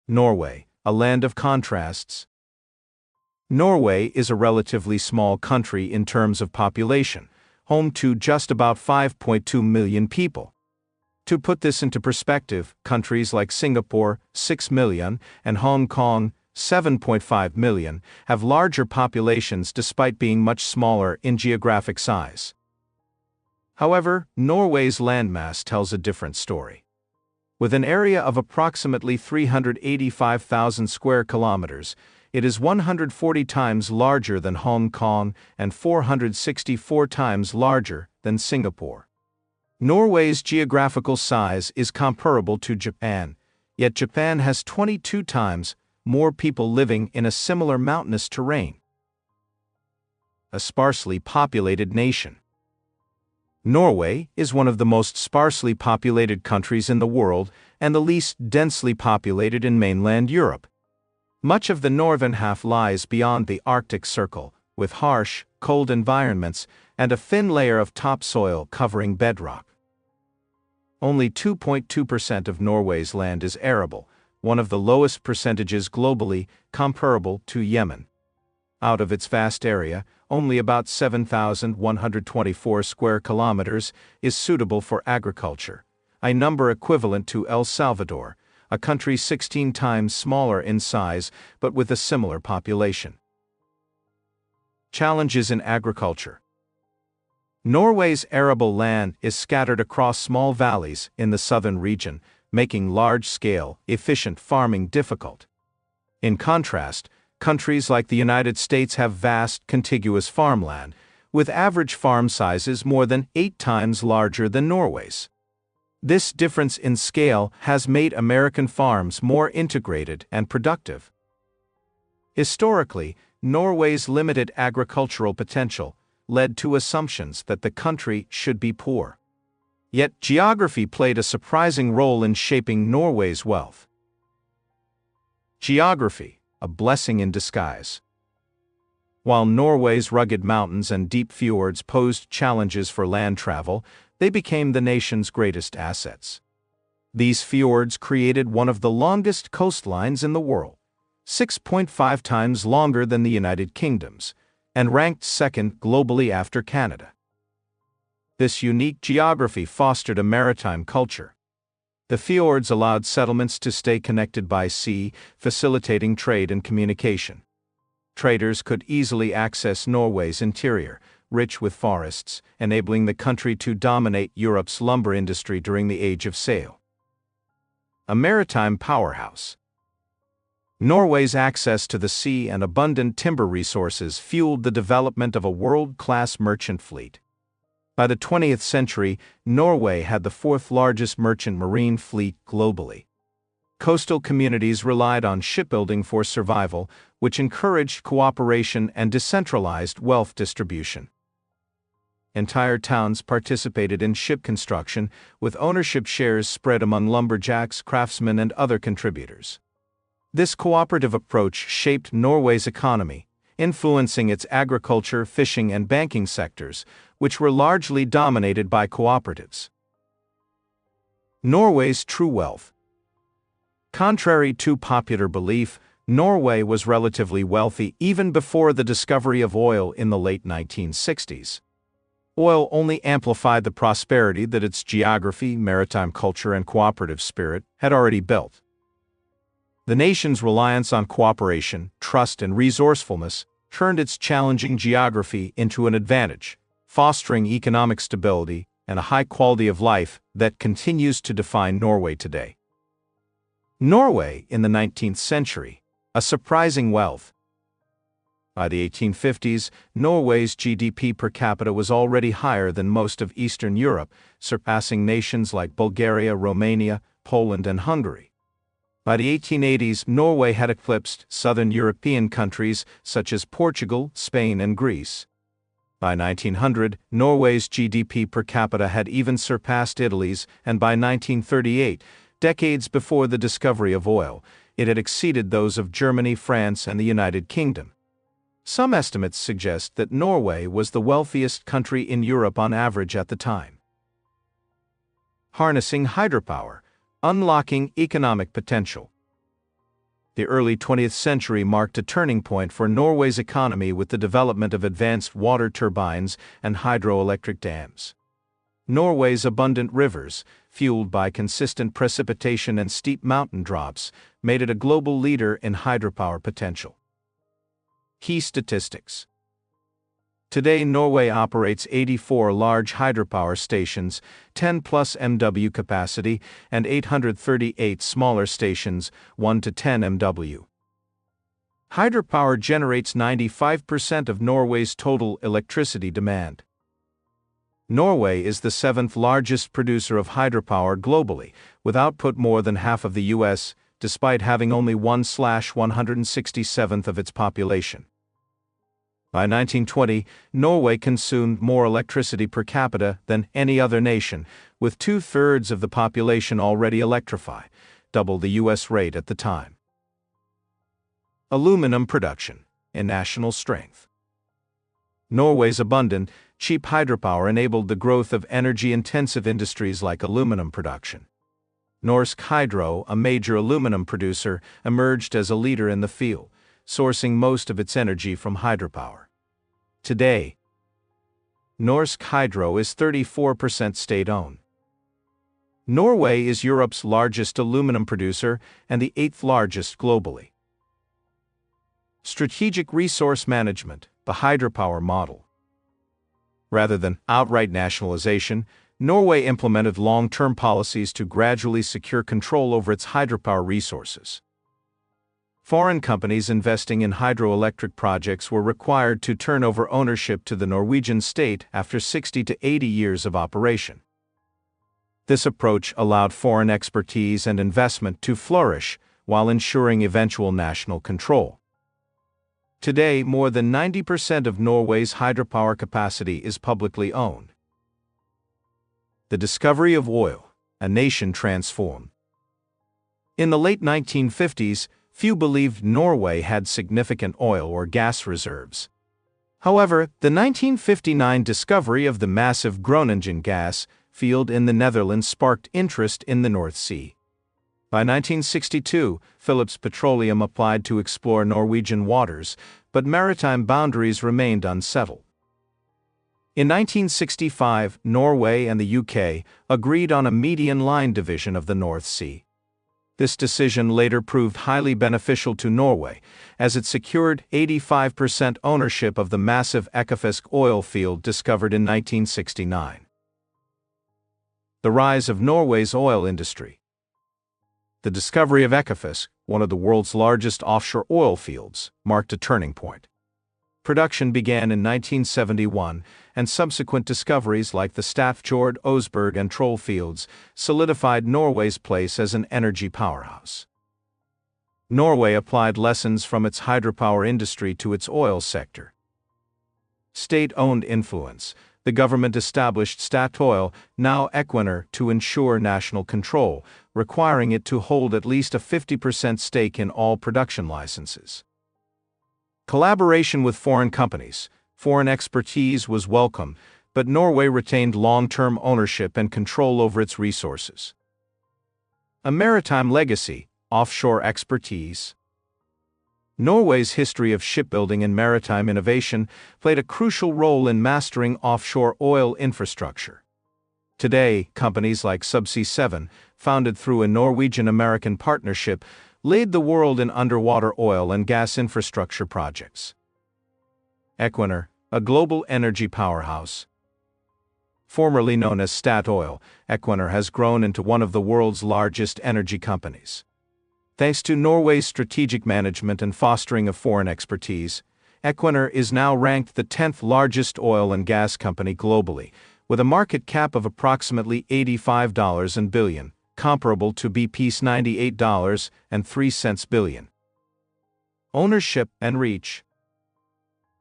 Norway, a land of contrasts. Norway is a relatively small country in terms of population, home to just about 5.2 million people. To put this into perspective, countries like Singapore, 6 million, and Hong Kong, 7.5 million, have larger populations despite being much smaller in geographic size. However, Norway's landmass tells a different story. With an area of approximately 385,000 square kilometers, it is 140 times larger than Hong Kong and 464 times larger than Singapore. Norway's geographical size is comparable to Japan, yet Japan has 22 times more people living in a similar mountainous terrain. A sparsely populated nation. Norway is one of the most sparsely populated countries in the world and the least densely populated in mainland Europe. Much of the northern half lies beyond the Arctic Circle, with harsh, cold environments and a thin layer of topsoil covering bedrock. Only 2.2% of Norway's land is arable, one of the lowest percentages globally, comparable to Yemen. Out of its vast area, only about 7,124 square kilometers is suitable for agriculture, a number equivalent to El Salvador, a country 16 times smaller in size but with a similar population. Challenges in agriculture. Norway's arable land is scattered across small valleys in the southern region, making large-scale, efficient farming difficult. In contrast, countries like the United States have vast, contiguous farmland, with average farm sizes more than 8 times larger than Norway's. This difference in scale has made American farms more integrated and productive. Historically, Norway's limited agricultural potential led to assumptions that the country should be poor. Yet geography played a surprising role in shaping Norway's wealth. Geography, a blessing in disguise. While Norway's rugged mountains and deep fjords posed challenges for land travel, they became the nation's greatest assets. These fjords created one of the longest coastlines in the world, 6.5 times longer than the United Kingdom's, and ranked second globally after Canada. This unique geography fostered a maritime culture. The fjords allowed settlements to stay connected by sea, facilitating trade and communication. Traders could easily access Norway's interior, rich with forests, enabling the country to dominate Europe's lumber industry during the Age of Sail. A maritime powerhouse. Norway's access to the sea and abundant timber resources fueled the development of a world-class merchant fleet. By the 20th century, Norway had the fourth-largest merchant marine fleet globally. Coastal communities relied on shipbuilding for survival, which encouraged cooperation and decentralized wealth distribution. Entire towns participated in ship construction, with ownership shares spread among lumberjacks, craftsmen, and other contributors. This cooperative approach shaped Norway's economy, influencing its agriculture, fishing, and banking sectors, which were largely dominated by cooperatives. Norway's true wealth. Contrary to popular belief, Norway was relatively wealthy even before the discovery of oil in the late 1960s. Oil only amplified the prosperity that its geography, maritime culture, and cooperative spirit had already built. The nation's reliance on cooperation, trust, and resourcefulness turned its challenging geography into an advantage, fostering economic stability and a high quality of life that continues to define Norway today. Norway in the 19th century, a surprising wealth. By the 1850s, Norway's GDP per capita was already higher than most of Eastern Europe, surpassing nations like Bulgaria, Romania, Poland, and Hungary. By the 1880s, Norway had eclipsed southern European countries such as Portugal, Spain, and Greece. By 1900, Norway's GDP per capita had even surpassed Italy's, and by 1938, decades before the discovery of oil, it had exceeded those of Germany, France, and the United Kingdom. Some estimates suggest that Norway was the wealthiest country in Europe on average at the time. Harnessing hydropower, unlocking economic potential. The early 20th century marked a turning point for Norway's economy with the development of advanced water turbines and hydroelectric dams. Norway's abundant rivers, fueled by consistent precipitation and steep mountain drops, made it a global leader in hydropower potential. Key statistics. Today, Norway operates 84 large hydropower stations, 10 plus MW capacity, and 838 smaller stations, 1 to 10 MW. Hydropower generates 95% of Norway's total electricity demand. Norway is the seventh largest producer of hydropower globally, with output more than half of the U.S., despite having only 1/167th of its population. By 1920, Norway consumed more electricity per capita than any other nation, with 2/3 of the population already electrified, double the U.S. rate at the time. Aluminum production, a national strength. Norway's abundant, cheap hydropower enabled the growth of energy-intensive industries like aluminum production. Norsk Hydro, a major aluminum producer, emerged as a leader in the field, sourcing most of its energy from hydropower. Today, Norsk Hydro is 34% state-owned. Norway is Europe's largest aluminum producer and the 8th largest globally. Strategic resource management, the hydropower model. Rather than outright nationalization, Norway implemented long-term policies to gradually secure control over its hydropower resources. Foreign companies investing in hydroelectric projects were required to turn over ownership to the Norwegian state after 60 to 80 years of operation. This approach allowed foreign expertise and investment to flourish while ensuring eventual national control. Today, more than 90% of Norway's hydropower capacity is publicly owned. The discovery of oil, a nation transformed. In the late 1950s, few believed Norway had significant oil or gas reserves. However, the 1959 discovery of the massive Groningen gas field in the Netherlands sparked interest in the North Sea. By 1962, Phillips Petroleum applied to explore Norwegian waters, but maritime boundaries remained unsettled. In 1965, Norway and the UK agreed on a median line division of the North Sea. This decision later proved highly beneficial to Norway, as it secured 85% ownership of the massive Ekofisk oil field discovered in 1969. The rise of Norway's oil industry. The discovery of Ekofisk, one of the world's largest offshore oil fields, marked a turning point. Production began in 1971, and subsequent discoveries like the Statfjord, Oseberg, and Troll fields solidified Norway's place as an energy powerhouse. Norway applied lessons from its hydropower industry to its oil sector. State-owned influence. The government established Statoil, now Equinor, to ensure national control, requiring it to hold at least a 50% stake in all production licenses. Collaboration with foreign companies. Foreign expertise was welcome, but Norway retained long-term ownership and control over its resources. A maritime legacy, offshore expertise. Norway's history of shipbuilding and maritime innovation played a crucial role in mastering offshore oil infrastructure. Today, companies like Subsea 7, founded through a Norwegian-American partnership, lead the world in underwater oil and gas infrastructure projects. Equinor, a global energy powerhouse. Formerly known as Statoil, Equinor has grown into one of the world's largest energy companies. Thanks to Norway's strategic management and fostering of foreign expertise, Equinor is now ranked the 10th largest oil and gas company globally, with a market cap of approximately $85 billion, comparable to BP's $98.03 billion. Ownership and reach.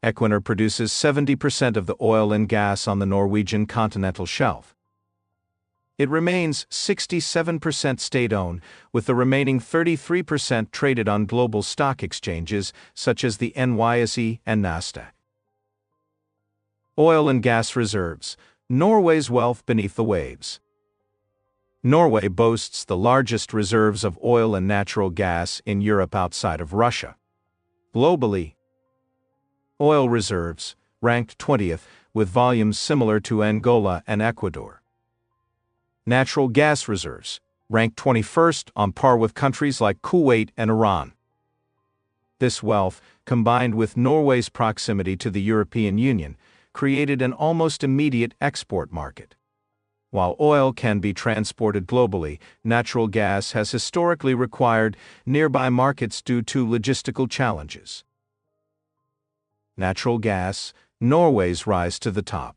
Equinor produces 70% of the oil and gas on the Norwegian continental shelf. It remains 67% state-owned, with the remaining 33% traded on global stock exchanges such as the NYSE and Nasdaq. Oil and gas reserves. Norway's wealth beneath the waves. Norway boasts the largest reserves of oil and natural gas in Europe outside of Russia. Globally, oil reserves ranked 20th, with volumes similar to Angola and Ecuador. Natural gas reserves ranked 21st, on par with countries like Kuwait and Iran. This wealth, combined with Norway's proximity to the European Union, created an almost immediate export market. While oil can be transported globally, natural gas has historically required nearby markets due to logistical challenges. Natural gas, Norway's rise to the top.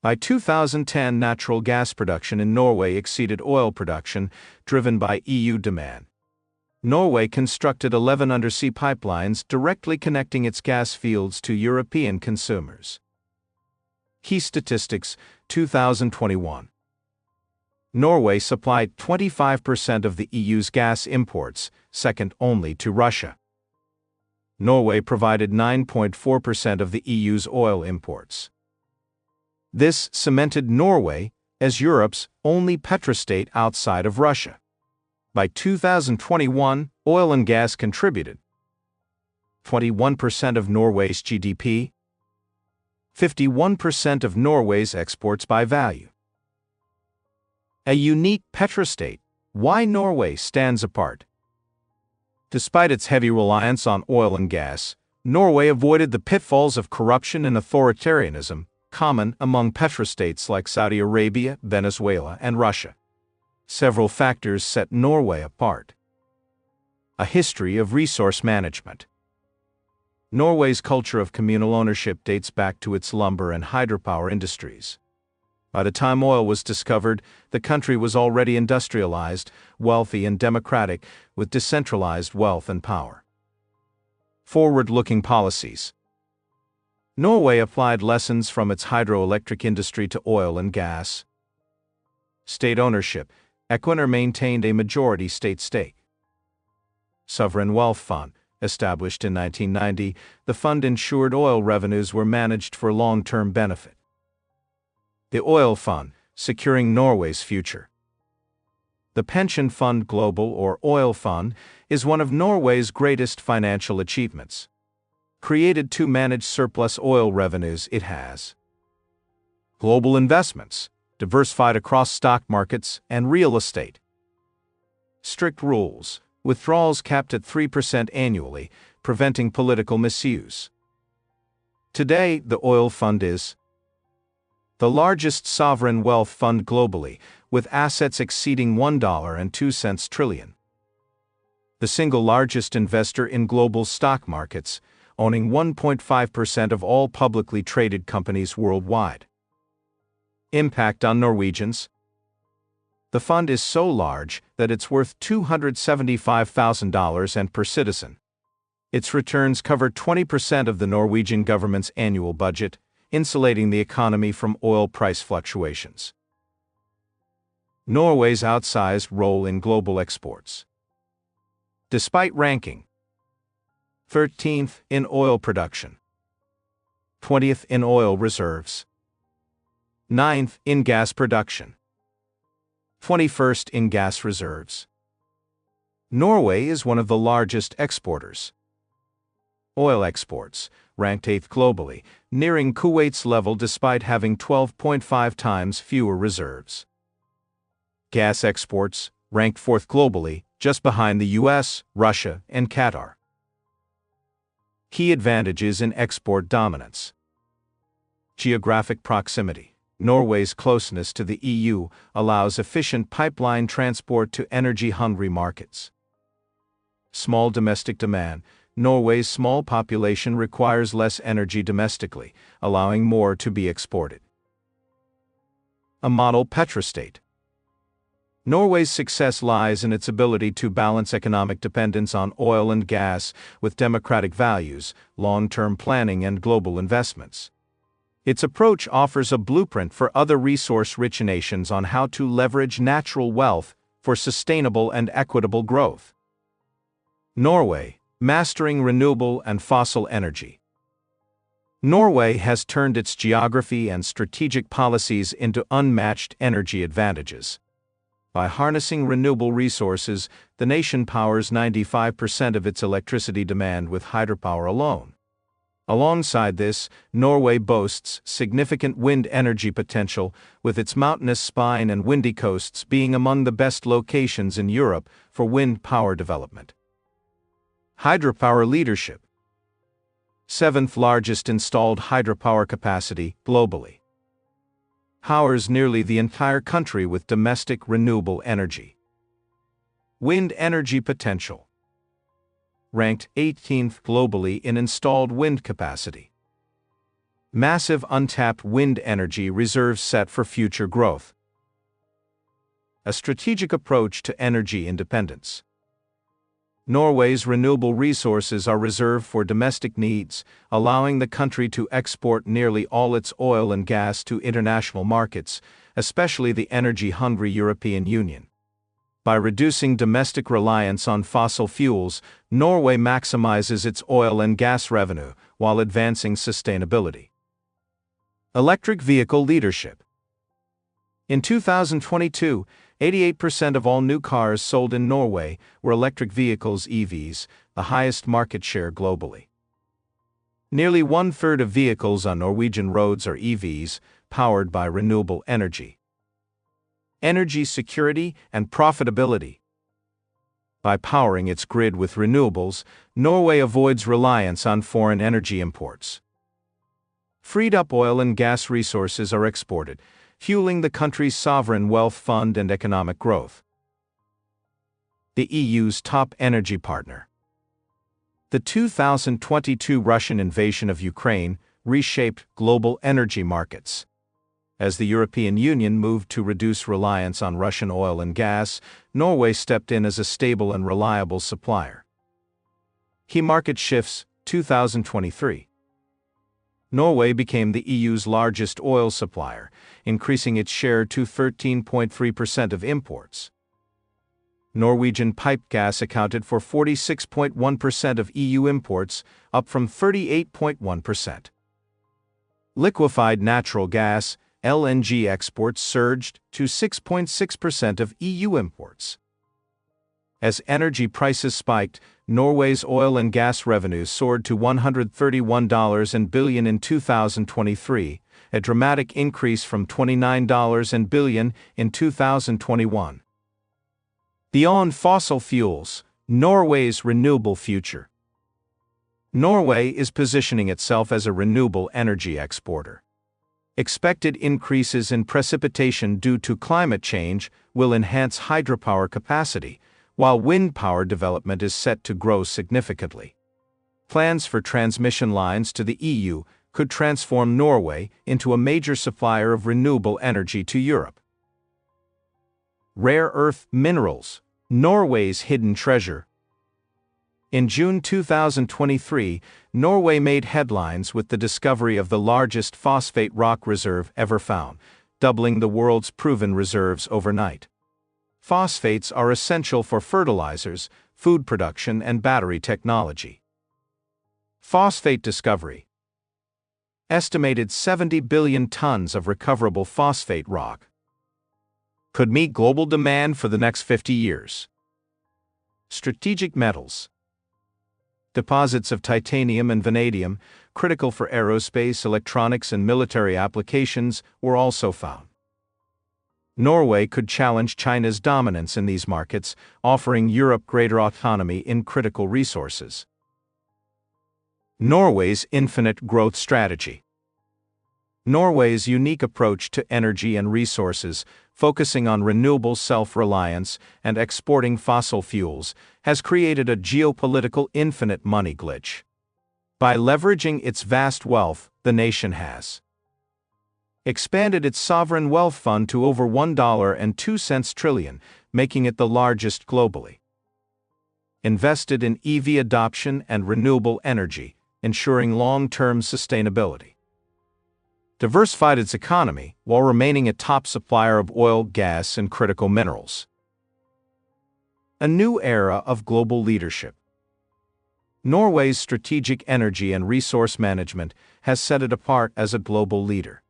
By 2010, natural gas production in Norway exceeded oil production, driven by EU demand. Norway constructed 11 undersea pipelines directly connecting its gas fields to European consumers. Key statistics, 2021. Norway supplied 25% of the EU's gas imports, second only to Russia. Norway provided 9.4% of the EU's oil imports. This cemented Norway as Europe's only petrostate outside of Russia. By 2021, oil and gas contributed 21% of Norway's GDP, 51% of Norway's exports by value. A unique petrostate. Why Norway stands apart. Despite its heavy reliance on oil and gas, Norway avoided the pitfalls of corruption and authoritarianism common among petrostates like Saudi Arabia, Venezuela, and Russia. Several factors set Norway apart. A history of resource management. Norway's culture of communal ownership dates back to its lumber and hydropower industries. By the time oil was discovered, the country was already industrialized, wealthy, and democratic, with decentralized wealth and power. Forward-looking policies. Norway applied lessons from its hydroelectric industry to oil and gas. State ownership. Equinor maintained a majority state stake. Sovereign Wealth Fund. Established in 1990, the fund ensured oil revenues were managed for long-term benefit. The Oil Fund, securing Norway's future. The pension fund Global or Oil Fund is one of Norway's greatest financial achievements. Created to manage surplus oil revenues it has. Global investments, diversified across stock markets and real estate. Strict rules, withdrawals capped at 3% annually, preventing political misuse. Today, the Oil Fund is the largest sovereign wealth fund globally, with assets exceeding $1.02 trillion. The single largest investor in global stock markets, owning 1.5% of all publicly traded companies worldwide. Impact on Norwegians. The fund is so large that it's worth $275,000 and per citizen. Its returns cover 20% of the Norwegian government's annual budget, insulating the economy from oil price fluctuations. Norway's outsized role in global exports. Despite ranking 13th in oil production, 20th in oil reserves, 9th in gas production, 21st in gas reserves. Norway is one of the largest exporters. Oil exports, ranked 8th globally, nearing Kuwait's level despite having 12.5 times fewer reserves. Gas exports, ranked 4th globally, just behind the US, Russia, and Qatar. Key advantages in export dominance. Geographic proximity. Norway's closeness to the EU allows efficient pipeline transport to energy-hungry markets. Small domestic demand. Norway's small population requires less energy domestically, allowing more to be exported. A model petrostate. Norway's success lies in its ability to balance economic dependence on oil and gas with democratic values, long-term planning, and global investments. Its approach offers a blueprint for other resource-rich nations on how to leverage natural wealth for sustainable and equitable growth. Norway, mastering renewable and fossil energy. Norway has turned its geography and strategic policies into unmatched energy advantages. By harnessing renewable resources, the nation powers 95% of its electricity demand with hydropower alone. Alongside this, Norway boasts significant wind energy potential, with its mountainous spine and windy coasts being among the best locations in Europe for wind power development. Hydropower leadership. 7th largest installed hydropower capacity globally. Powers nearly the entire country with domestic renewable energy. Wind energy potential. Ranked 18th globally in installed wind capacity. Massive untapped wind energy reserves set for future growth. A strategic approach to energy independence. Norway's renewable resources are reserved for domestic needs, allowing the country to export nearly all its oil and gas to international markets, especially the energy-hungry European Union. By reducing domestic reliance on fossil fuels, Norway maximizes its oil and gas revenue while advancing sustainability. Electric vehicle leadership. In 2022, 88% of all new cars sold in Norway were electric vehicles (EVs), the highest market share globally. Nearly 1/3 of vehicles on Norwegian roads are EVs, powered by renewable energy. Energy security and profitability. By powering its grid with renewables, Norway avoids reliance on foreign energy imports. Freed up oil and gas resources are exported, fueling the country's sovereign wealth fund and economic growth. The EU's top energy partner. The 2022 Russian invasion of Ukraine reshaped global energy markets. As the European Union moved to reduce reliance on Russian oil and gas, Norway stepped in as a stable and reliable supplier. Key market shifts, 2023. Norway became the EU's largest oil supplier, increasing its share to 13.3% of imports. Norwegian piped gas accounted for 46.1% of EU imports, up from 38.1%. Liquefied natural gas, LNG exports surged to 6.6% of EU imports. As energy prices spiked, Norway's oil and gas revenues soared to $131 billion in 2023, a dramatic increase from $29 billion in 2021. Beyond fossil fuels, Norway's renewable future. Norway is positioning itself as a renewable energy exporter. Expected increases in precipitation due to climate change will enhance hydropower capacity, while wind power development is set to grow significantly. Plans for transmission lines to the EU could transform Norway into a major supplier of renewable energy to Europe. Rare earth minerals, Norway's hidden treasure. In June 2023, Norway made headlines with the discovery of the largest phosphate rock reserve ever found, doubling the world's proven reserves overnight. Phosphates are essential for fertilizers, food production, and battery technology. Phosphate discovery. Estimated 70 billion tons of recoverable phosphate rock could meet global demand for the next 50 years. Strategic metals. Deposits of titanium and vanadium, critical for aerospace, electronics, and military applications, were also found. Norway could challenge China's dominance in these markets, offering Europe greater autonomy in critical resources. Norway's infinite growth strategy. Norway's unique approach to energy and resources, focusing on renewable self-reliance and exporting fossil fuels, has created a geopolitical infinite money glitch. By leveraging its vast wealth, the nation has expanded its sovereign wealth fund to over $1.02 trillion, making it the largest globally. Invested in EV adoption and renewable energy, ensuring long-term sustainability. Diversified its economy while remaining a top supplier of oil, gas, and critical minerals. A new era of global leadership. Norway's strategic energy and resource management has set it apart as a global leader.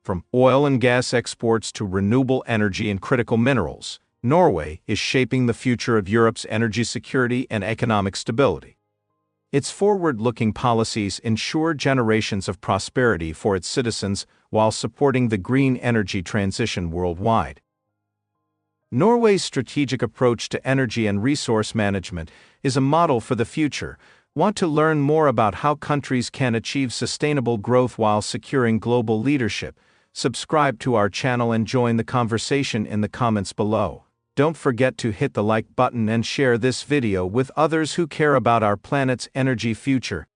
From oil and gas exports to renewable energy and critical minerals, Norway is shaping the future of Europe's energy security and economic stability. Its forward-looking policies ensure generations of prosperity for its citizens while supporting the green energy transition worldwide. Norway's strategic approach to energy and resource management is a model for the future. Want to learn more about how countries can achieve sustainable growth while securing global leadership? Subscribe to our channel and join the conversation in the comments below. Don't forget to hit the like button and share this video with others who care about our planet's energy future.